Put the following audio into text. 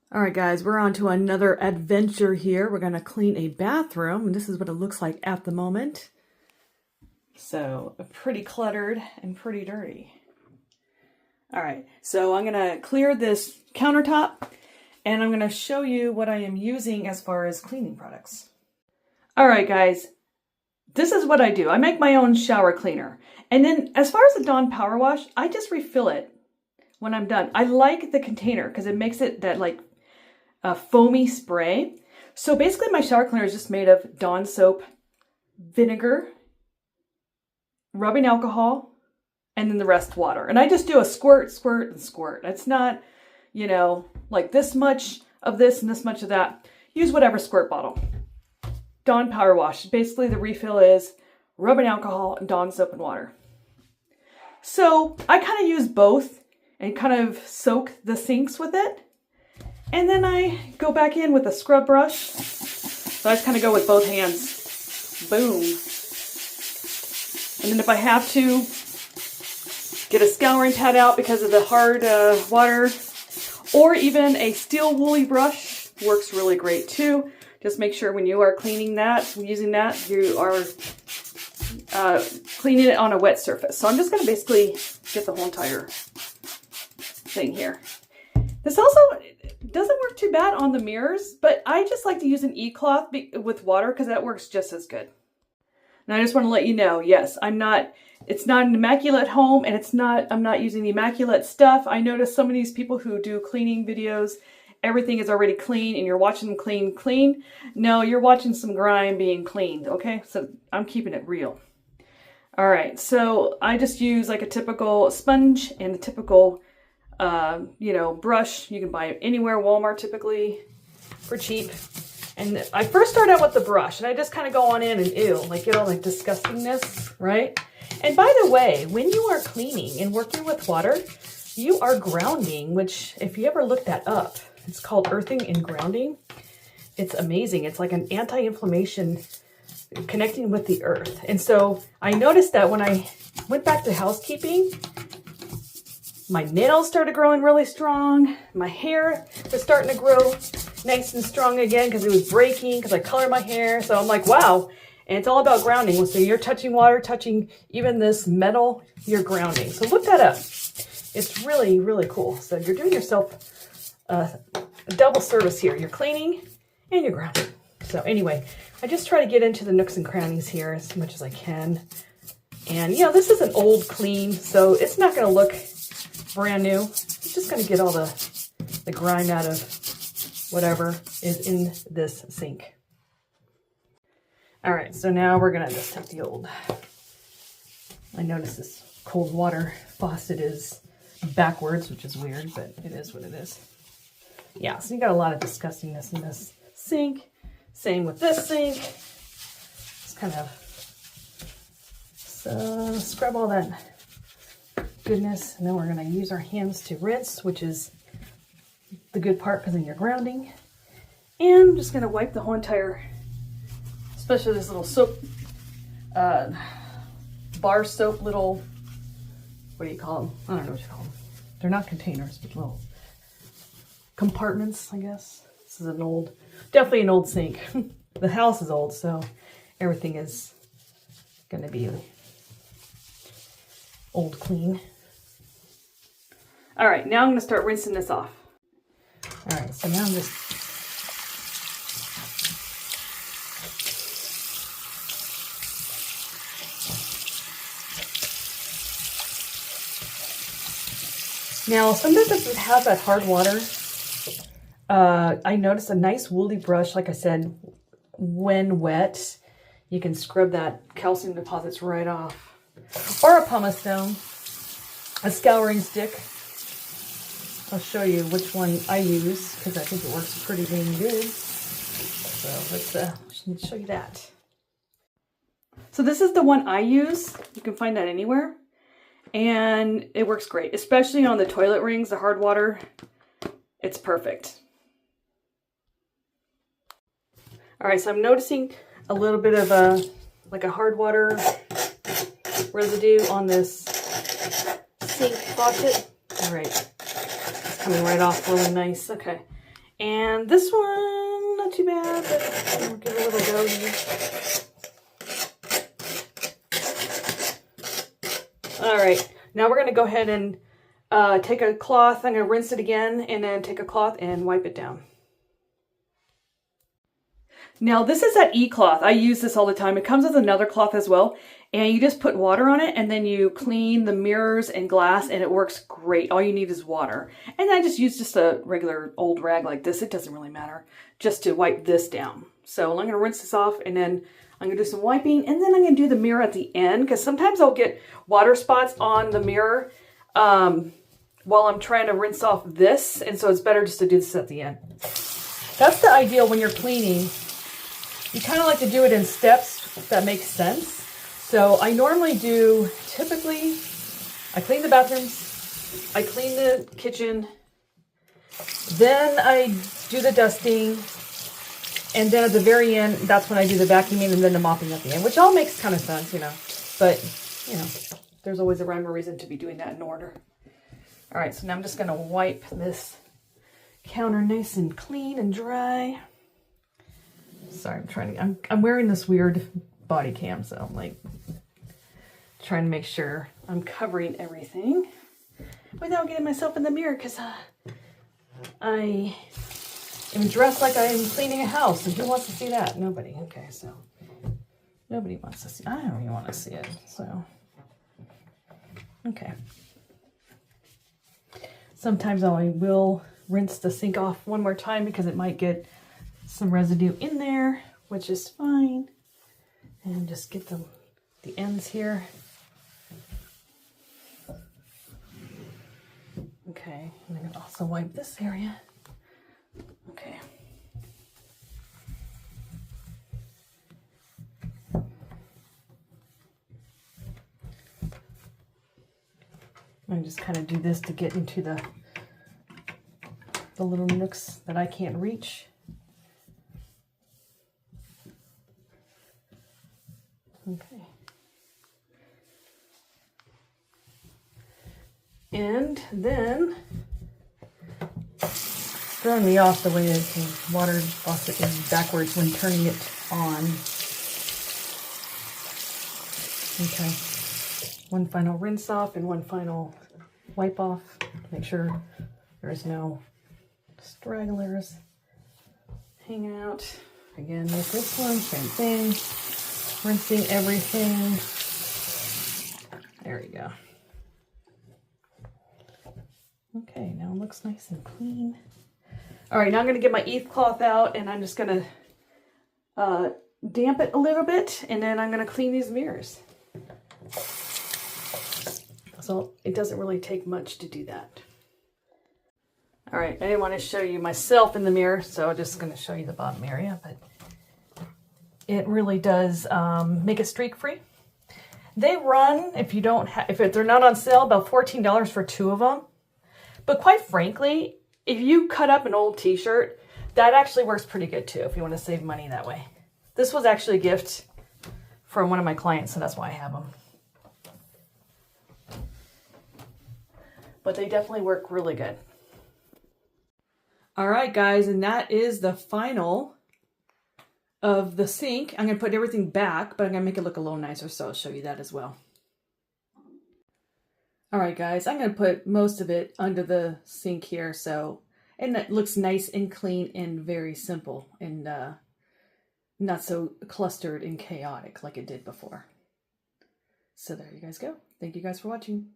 All right, guys, we're on to another adventure here. We're going to clean a bathroom, and this is what it looks like at the moment. So pretty cluttered and pretty dirty. All right, so I'm going to clear this countertop, and I'm going to show you what I am using as far as cleaning products. All right, guys, this is what I do. I make my own shower cleaner. And then as far as the Dawn Power Wash, I just refill it when I'm done. I like the container because it makes it that like a foamy spray. So basically my shower cleaner is just made of Dawn soap, vinegar, rubbing alcohol, and then the rest water. And I just do a squirt, squirt, and squirt. It's not, you know, like this much of this and this much of that. Use whatever squirt bottle. Dawn Power Wash. Basically the refill is rubbing alcohol and Dawn soap and water. So I kind of use both and kind of soak the sinks with it. And then I go back in with a scrub brush. So I just kind of go with both hands. Boom. And then if I have to, get a scouring pad out because of the hard water, or even a steel woolly brush works really great too. Just make sure when you are cleaning that, using that, you are cleaning it on a wet surface. So I'm just going to basically get the whole entire thing here. This also doesn't work too bad on the mirrors, but I just like to use an e-cloth with water because that works just as good. And I just want to let you know, yes, it's not an immaculate home, and I'm not using the immaculate stuff. I notice some of these people who do cleaning videos, everything is already clean and you're watching them clean. No, you're watching some grime being cleaned, okay? So I'm keeping it real. All right, so I just use like a typical sponge and the typical brush. You can buy it anywhere, Walmart typically, for cheap. And I first start out with the brush, and I just kind of go on in and get all like disgustingness, right? And by the way, when you are cleaning and working with water, you are grounding, which if you ever look that up, it's called earthing and grounding. It's amazing. It's like an anti-inflammation connecting with the earth. And so I noticed that when I went back to housekeeping, my nails started growing really strong. My hair was starting to grow nice and strong again because it was breaking because I colored my hair. So I'm like, wow. And it's all about grounding. So you're touching water, touching even this metal, you're grounding. So look that up. It's really, really cool. So you're doing yourself a double service here. You're cleaning and you're grounding. So anyway, I just try to get into the nooks and crannies here as much as I can. And this is an old clean, so it's not going to look brand new. It's just going to get all the grime out of whatever is in this sink. All right, so now we're going to just take the old, I noticed this cold water faucet is backwards, which is weird, but it is what it is. Yeah, so you got a lot of disgustingness in this sink. Same with this sink. Just kind of scrub all that goodness, and then we're going to use our hands to rinse, which is the good part because then you're grounding. And I'm just going to wipe the whole entire, especially this little soap, bar soap little, what do you call them? I don't know what you call them. They're not containers, but little compartments, I guess. This is definitely an old sink. The house is old, so everything is going to be old clean. All right, now I'm going to start rinsing this off. All right, so now I'm just now sometimes if you have that hard water, I noticed a nice woolly brush, like I said, when wet, you can scrub that calcium deposits right off. Or a pumice stone, a scouring stick. I'll show you which one I use because I think it works pretty dang good. So let's show you that. So this is the one I use. You can find that anywhere. And it works great, especially on the toilet rings, the hard water. It's perfect. All right, so I'm noticing a little bit of a hard water residue on this sink faucet. All right, it's coming right off really nice. Okay, And this one, not too bad, but I'll give it a little go here. All right, now we're going to go ahead and take a cloth. I'm going to rinse it again and then take a cloth and wipe it down. Now this is that e-cloth. I use this all the time. It comes with another cloth as well. And you just put water on it and then you clean the mirrors and glass and it works great. All you need is water. And I just use just a regular old rag like this. It doesn't really matter. Just to wipe this down. So I'm going to rinse this off and then I'm going to do some wiping. And then I'm going to do the mirror at the end because sometimes I'll get water spots on the mirror while I'm trying to rinse off this. And so it's better just to do this at the end. That's the ideal when you're cleaning. You kind of like to do it in steps, if that makes sense. So I normally do, typically, I clean the bathrooms, I clean the kitchen, then I do the dusting, and then at the very end, that's when I do the vacuuming and then the mopping at the end, which all makes kind of sense, you know. But, you know, there's always a rhyme or reason to be doing that in order. All right, so now I'm just going to wipe this counter nice and clean and dry. Sorry, I'm wearing this weird body cam, so I'm like trying to make sure I'm covering everything without getting myself in the mirror because I am dressed like I'm cleaning a house, and who wants to see that? Nobody. Okay, so nobody wants to see. I don't even want to see it. So okay. Sometimes I will rinse the sink off one more time because it might get some residue in there, which is fine. And just get the ends here. Okay, and I'm going to also wipe this area. Okay. I just kind of do this to get into the little nooks that I can't reach. Okay. And then, throwing me off the way the water faucet is backwards when turning it on. Okay. One final rinse off and one final wipe off. Make sure there's no stragglers hanging out. Again, with this one, same thing. Rinsing everything. There we go. Okay, now it looks nice and clean. All right, now I'm going to get my e-cloth out and I'm just going to damp it a little bit and then I'm going to clean these mirrors. So it doesn't really take much to do that. All right, I didn't want to show you myself in the mirror, so I'm just going to show you the bottom area, but it really does make it streak free. They run, if they're not on sale, about $14 for 2 of them. But quite frankly, if you cut up an old t-shirt, that actually works pretty good too, if you want to save money that way. This was actually a gift from one of my clients, so that's why I have them. But they definitely work really good. All right, guys, and that is the final of the sink. I'm going to put everything back, but I'm going to make it look a little nicer, so I'll show you that as well. All right, guys, I'm going to put most of it under the sink here, and it looks nice and clean and very simple and not so clustered and chaotic like it did before. So there you guys go. Thank you guys for watching.